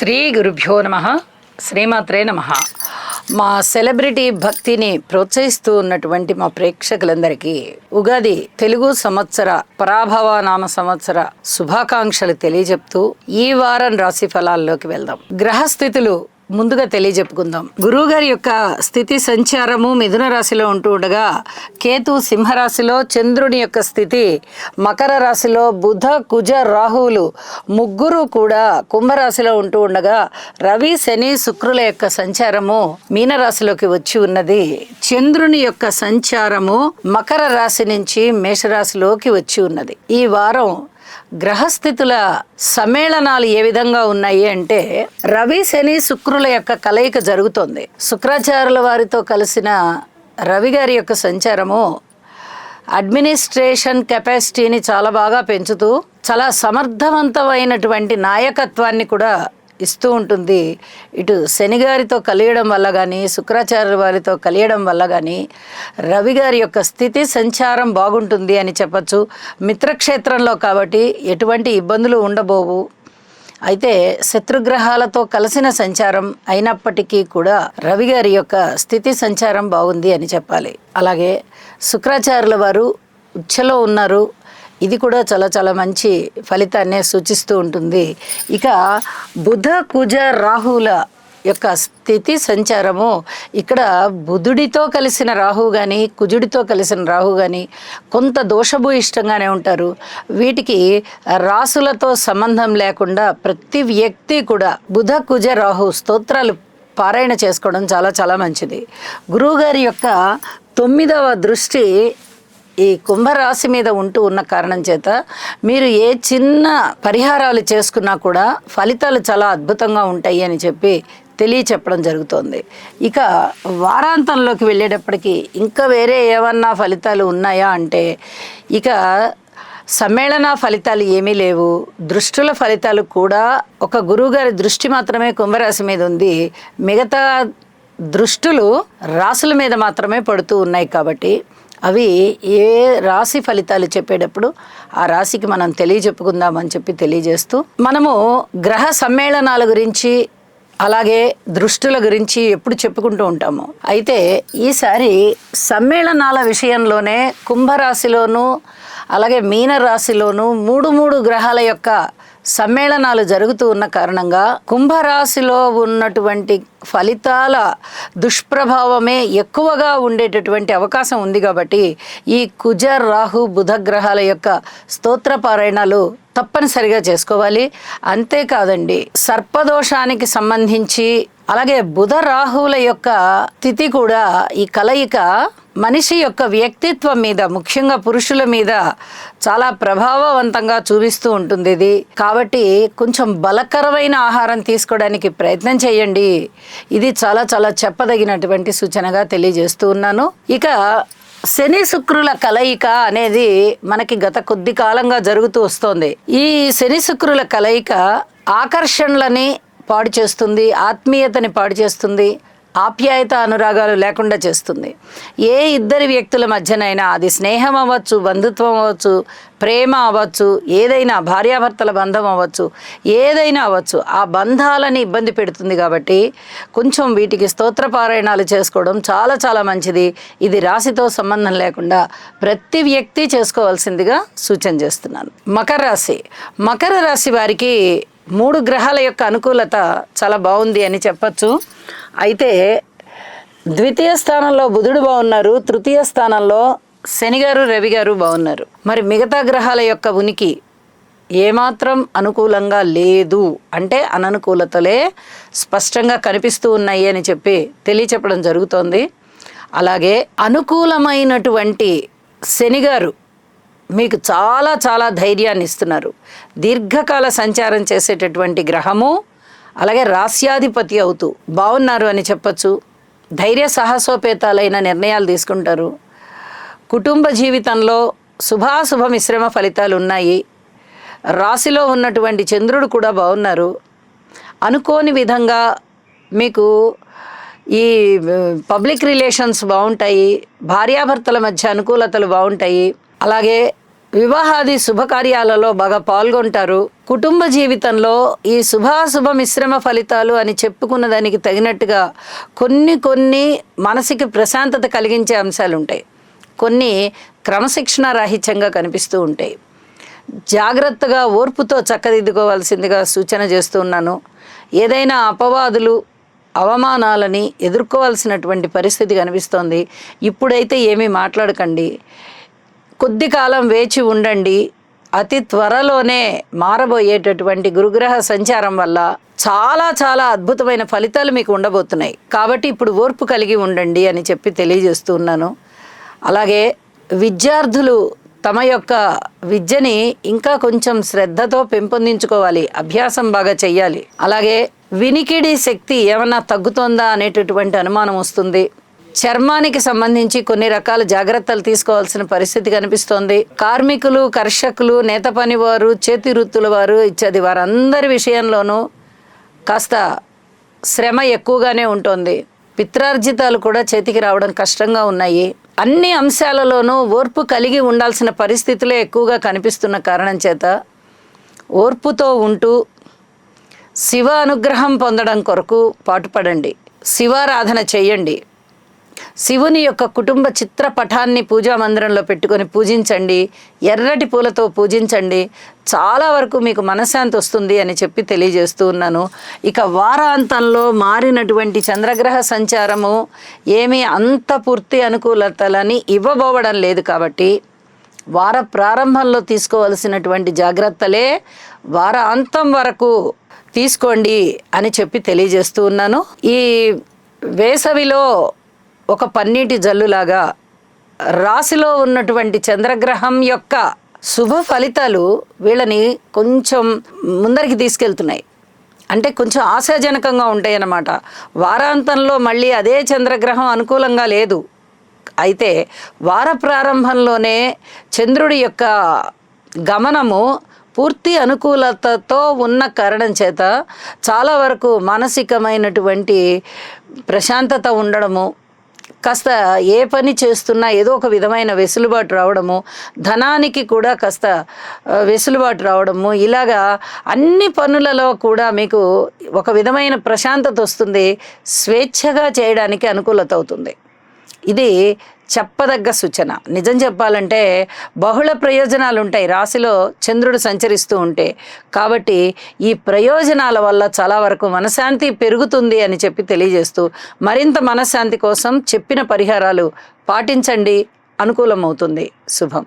శ్రీ గురుభ్యో నమః. శ్రీమాత్రే నమః. మా సెలబ్రిటీ భక్తిని ప్రోత్సహిస్తూ ఉన్నటువంటి మా ప్రేక్షకులందరికీ ఉగాది తెలుగు సంవత్సర పరాభవ నామ సంవత్సర శుభాకాంక్షలు తెలియజెప్తూ ఈ వారం రాశి ఫలాల్లోకి వెళ్దాం. గ్రహస్థితులు ముందుగా తెలియజెప్పుకుందాం. గురువుగారి యొక్క స్థితి సంచారము మిథున రాశిలో ఉంటూ ఉండగా, కేతు సింహరాశిలో, చంద్రుని యొక్క స్థితి మకర రాశిలో, బుధ కుజ రాహువులు ముగ్గురు కూడా కుంభరాశిలో ఉంటూ ఉండగా, రవి శని శుక్రుల యొక్క సంచారము మీనరాశిలోకి వచ్చి ఉన్నది. చంద్రుని యొక్క సంచారము మకర రాశి నుంచి మేషరాశిలోకి వచ్చి ఉన్నది. ఈ వారం గ్రహస్థితుల సమ్మేళనాలు ఏ విధంగా ఉన్నాయి అంటే, రవి శని శుక్రుల యొక్క కలయిక జరుగుతోంది. శుక్రాచార్యుల వారితో కలిసిన రవి గారి యొక్క సంచారము అడ్మినిస్ట్రేషన్ కెపాసిటీని చాలా బాగా పెంచుతూ చాలా సమర్థవంతమైనటువంటి నాయకత్వాన్ని కూడా ఇస్తూ ఉంటుంది. ఇటు శనిగారితో కలియడం వల్ల కానీ, శుక్రాచార్యుల వారితో కలియడం వల్ల కానీ రవి గారి యొక్క స్థితి సంచారం బాగుంటుంది అని చెప్పచ్చు. మిత్రక్షేత్రంలో కాబట్టి ఎటువంటి ఇబ్బందులు ఉండబోవు. అయితే శత్రుగ్రహాలతో కలిసిన సంచారం అయినప్పటికీ కూడా రవి గారి యొక్క స్థితి సంచారం బాగుంది అని చెప్పాలి. అలాగే శుక్రాచార్యుల వారు ఉచ్చలో ఉన్నారు. ఇది కూడా చాలా చాలా మంచి ఫలితాన్నే సూచిస్తూ ఉంటుంది. ఇక బుధ కుజ రాహువుల యొక్క స్థితి సంచారము, ఇక్కడ బుధుడితో కలిసిన రాహు కానీ, కుజుడితో కలిసిన రాహు కానీ కొంత దోషభూయిష్టంగానే ఉంటారు. వీటికి రాసులతో సంబంధం లేకుండా ప్రతి వ్యక్తి కూడా బుధ కుజ రాహు స్తోత్రాలు పారాయణ చేసుకోవడం చాలా చాలా మంచిది. గురువుగారి యొక్క 9వ దృష్టి ఈ కుంభరాశి మీద ఉంటూ ఉన్న కారణం చేత మీరు ఏ చిన్న పరిహారాలు చేసుకున్నా కూడా ఫలితాలు చాలా అద్భుతంగా ఉంటాయి అని చెప్పి తెలియచెప్పడం జరుగుతోంది. ఇక వారాంతంలోకి వెళ్ళేటప్పటికీ ఇంకా వేరే ఏమన్నా ఫలితాలు ఉన్నాయా అంటే, ఇక సమ్మేళన ఫలితాలు ఏమీ లేవు. దృష్టుల ఫలితాలు కూడా ఒక గురువుగారి దృష్టి మాత్రమే కుంభరాశి మీద ఉంది. మిగతా దృష్టులు రాసుల మీద మాత్రమే పడుతూ ఉన్నాయి. కాబట్టి అవి ఏ రాశి ఫలితాలు చెప్పేటప్పుడు ఆ రాశికి మనం తెలియజెప్పుకుందామని చెప్పి తెలియజేస్తూ, మనము గ్రహ సమ్మేళనాల గురించి అలాగే దృష్టుల గురించి ఎప్పుడు చెప్పుకుంటూ ఉంటాము. అయితే ఈసారి సమ్మేళనాల విషయంలోనే కుంభరాశిలోనూ అలాగే మీనరాశిలోనూ మూడు గ్రహాల యొక్క సమ్మేళనాలు జరుగుతూ ఉన్న కారణంగా కుంభరాశిలో ఉన్నటువంటి ఫలితాల దుష్ప్రభావమే ఎక్కువగా ఉండేటటువంటి అవకాశం ఉంది. కాబట్టి ఈ కుజ రాహు బుధ గ్రహాల యొక్క స్తోత్ర పారాయణాలు తప్పనిసరిగా చేసుకోవాలి. అంతేకాదండి, సర్పదోషానికి సంబంధించి అలాగే బుధ రాహువుల యొక్క స్థితి కూడా, ఈ కలయిక మనిషి యొక్క వ్యక్తిత్వం మీద, ముఖ్యంగా పురుషుల మీద చాలా ప్రభావవంతంగా చూపిస్తూ ఉంటుంది ఇది. కాబట్టి కొంచెం బలకరమైన ఆహారం తీసుకోవడానికి ప్రయత్నం చేయండి. ఇది చాలా చాలా చెప్పదగినటువంటి సూచనగా తెలియజేస్తూ ఉన్నాను. ఇక శని శుక్రుల కలయిక అనేది మనకి గత కొద్ది కాలంగా జరుగుతూ వస్తోంది. ఈ శని శుక్రుల కలయిక ఆకర్షణలని పాడు చేస్తుంది, ఆత్మీయతని పాడు చేస్తుంది, ఆప్యాయత అనురాగాలు లేకుండా చేస్తుంది. ఏ ఇద్దరి వ్యక్తుల మధ్యనైనా, అది స్నేహం అవ్వచ్చు, బంధుత్వం అవ్వచ్చు, ప్రేమ అవ్వచ్చు, ఏదైనా భార్యాభర్తల బంధం అవ్వచ్చు, ఏదైనా అవ్వచ్చు, ఆ బంధాలని ఇబ్బంది పెడుతుంది. కాబట్టి కొంచెం వీటికి స్తోత్ర పారాయణాలు చేసుకోవడం చాలా చాలా మంచిది. ఇది రాశితో సంబంధం లేకుండా ప్రతి వ్యక్తి చేసుకోవాల్సిందిగా సూచన చేస్తున్నాను. మకర రాశి వారికి 3 గ్రహాల యొక్క అనుకూలత చాలా బాగుంది అని చెప్పచ్చు. అయితే ద్వితీయ స్థానంలో బుధుడు బాగున్నారు, తృతీయ స్థానంలో శనిగారు రవి గారు బాగున్నారు. మరి మిగతా గ్రహాల యొక్క ఉనికి ఏమాత్రం అనుకూలంగా లేదు అంటే అననుకూలతలే స్పష్టంగా కనిపిస్తూ ఉన్నాయి అని చెప్పి తెలియచెప్పడం జరుగుతోంది. అలాగే అనుకూలమైనటువంటి శనిగారు మీకు చాలా చాలా ధైర్యాన్ని ఇస్తున్నారు. దీర్ఘకాల సంచారం చేసేటటువంటి గ్రహము, అలాగే రాస్యాధిపతి అవుతూ బాగున్నారు అని చెప్పచ్చు. ధైర్య సాహసోపేతాలైన నిర్ణయాలు తీసుకుంటారు. కుటుంబ జీవితంలో శుభాశుభ మిశ్రమ ఫలితాలు ఉన్నాయి. రాశిలో ఉన్నటువంటి చంద్రుడు కూడా బాగున్నారు. అనుకోని విధంగా మీకు ఈ పబ్లిక్ రిలేషన్స్ బాగుంటాయి. భార్యాభర్తల మధ్య అనుకూలతలు బాగుంటాయి. అలాగే వివాహాది శుభకార్యాలలో బాగా పాల్గొంటారు. కుటుంబ జీవితంలో ఈ శుభాశుభ మిశ్రమ ఫలితాలు అని చెప్పుకున్న దానికి తగినట్టుగా కొన్ని మనసుకి ప్రశాంతత కలిగించే అంశాలు ఉంటాయి. కొన్ని క్రమశిక్షణ రాహిత్యంగా కనిపిస్తూ ఉంటాయి. జాగ్రత్తగా ఓర్పుతో చక్కదిద్దుకోవాల్సిందిగా సూచన చేస్తూ ఉన్నాను. ఏదైనా అపవాదులు అవమానాలని ఎదుర్కోవాల్సినటువంటి పరిస్థితి కనిపిస్తోంది. ఇప్పుడైతే ఏమీ మాట్లాడకండి, కొద్ది కాలం వేచి ఉండండి. అతి త్వరలోనే మారబోయేటటువంటి గురుగ్రహ సంచారం వల్ల చాలా అద్భుతమైన ఫలితాలు మీకు ఉండబోతున్నాయి. కాబట్టి ఇప్పుడు ఓర్పు కలిగి ఉండండి అని చెప్పి తెలియజేస్తూ ఉన్నాను. అలాగే విద్యార్థులు తమ యొక్క విద్యని ఇంకా కొంచెం శ్రద్ధతో పెంపొందించుకోవాలి, అభ్యాసం బాగా చెయ్యాలి. అలాగే వినికిడి శక్తి ఏమన్నా తగ్గుతోందా అనేటటువంటి అనుమానం వస్తుంది. చర్మానికి సంబంధించి కొన్ని రకాల జాగ్రత్తలు తీసుకోవాల్సిన పరిస్థితి కనిపిస్తోంది. కార్మికులు, కర్షకులు, నేత పనివారు, చేతి వృత్తుల వారు ఇత్యాది వారందరి విషయంలోనూ కాస్త శ్రమ ఎక్కువగానే ఉంటుంది. పిత్రార్జితాలు కూడా చేతికి రావడం కష్టంగా ఉన్నాయి. అన్ని అంశాలలోనూ ఓర్పు కలిగి ఉండాల్సిన పరిస్థితులే ఎక్కువగా కనిపిస్తున్న కారణం చేత ఓర్పుతో ఉంటూ శివ అనుగ్రహం పొందడం కొరకు పాటుపడండి. శివారాధన చెయ్యండి. శివుని యొక్క కుటుంబ చిత్రపటాన్ని పూజా మందిరంలో పెట్టుకొని పూజించండి. ఎర్రటి పూలతో పూజించండి. చాలా వరకు మీకు మనశ్శాంతి వస్తుంది అని చెప్పి తెలియజేస్తూ ఉన్నాను. ఇక వారాంతంలో మారినటువంటి చంద్రగ్రహ సంచారము ఏమీ అంత పూర్తి అనుకూలతలని ఇవ్వబోవడం లేదు. కాబట్టి వార ప్రారంభంలో తీసుకోవలసినటువంటి జాగ్రత్తలే వారాంతం వరకు తీసుకోండి అని చెప్పి తెలియజేస్తూ ఉన్నాను. ఈ వేసవిలో ఒక పన్నీటి జల్లులాగా రాశిలో ఉన్నటువంటి చంద్రగ్రహం యొక్క శుభ ఫలితాలు వీళ్ళని కొంచెం ముందరికి తీసుకెళ్తున్నాయి. అంటే కొంచెం ఆశాజనకంగా ఉంటాయి అన్నమాట. వారాంతంలో మళ్ళీ అదే చంద్రగ్రహం అనుకూలంగా లేదు. అయితే వార ప్రారంభంలోనే చంద్రుడి యొక్క గమనము పూర్తి అనుకూలతతో ఉన్న కారణం చేత చాలా వరకు మానసికమైనటువంటి ప్రశాంతత ఉండడము, కాస్త ఏ పని చేస్తున్నా ఏదో ఒక విధమైన వెసులుబాటు రావడము, ధనానికి కూడా కాస్త వెసులుబాటు రావడము, ఇలాగా అన్ని పనులలో కూడా మీకు ఒక విధమైన ప్రశాంతత వస్తుంది. స్వేచ్ఛగా చేయడానికి అనుకూలత అవుతుంది. ఇది చెప్పదగ్గ సూచన. నిజం చెప్పాలంటే బహుళ ప్రయోజనాలు ఉంటాయి రాశిలో చంద్రుడు సంచరిస్తూ ఉంటే. కాబట్టి ఈ ప్రయోజనాల వల్ల చాలా వరకు మనశ్శాంతి పెరుగుతుంది అని చెప్పి తెలియజేస్తూ, మరింత మనశ్శాంతి కోసం చెప్పిన పరిహారాలు పాటించండి, అనుకూలమవుతుంది. శుభం.